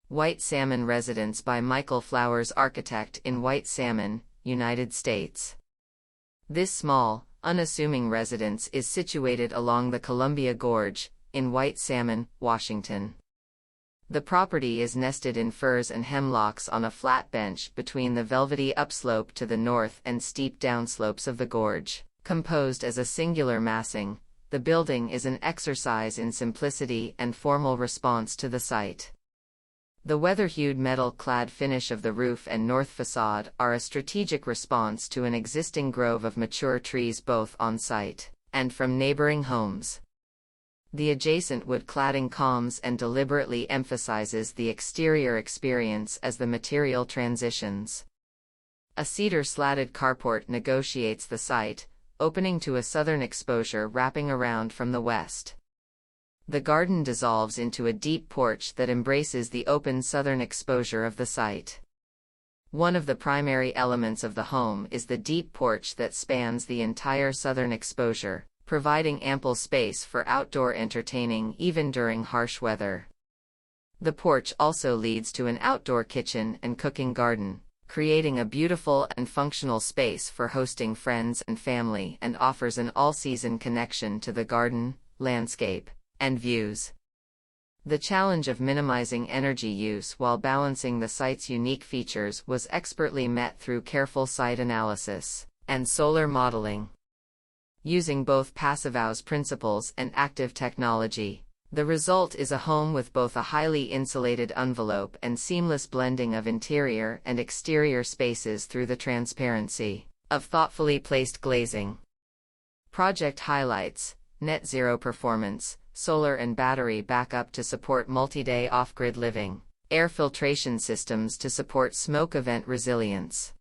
White Salmon Residence by Michael Flowers, architect, in White Salmon, United States. This small, unassuming residence is situated along the Columbia Gorge, in White Salmon, Washington. The property is nested in firs and hemlocks on a flat bench between the velvety upslope to the north and steep downslopes of the gorge. Composed as a singular massing, the building is an exercise in simplicity and formal response to the site. The weather-hued metal clad finish of the roof and north façade are a strategic response to an existing grove of mature trees both on site and from neighboring homes. The adjacent wood cladding calms and deliberately emphasizes the exterior experience as the material transitions. A cedar slatted carport negotiates the site, opening to a southern exposure wrapping around from the west. The garden dissolves into a deep porch that embraces the open southern exposure of the site. One of the primary elements of the home is the deep porch that spans the entire southern exposure, providing ample space for outdoor entertaining even during harsh weather. The porch also leads to an outdoor kitchen and cooking garden, creating a beautiful and functional space for hosting friends and family, and offers an all-season connection to the garden, landscape, and views. The challenge of minimizing energy use while balancing the site's unique features was expertly met through careful site analysis and solar modeling. Using both passive principles and active technology, the result is a home with both a highly insulated envelope and seamless blending of interior and exterior spaces through the transparency of thoughtfully placed glazing. Project highlights: net zero performance, solar and battery backup to support multi-day off-grid living, air filtration systems to support smoke event resilience,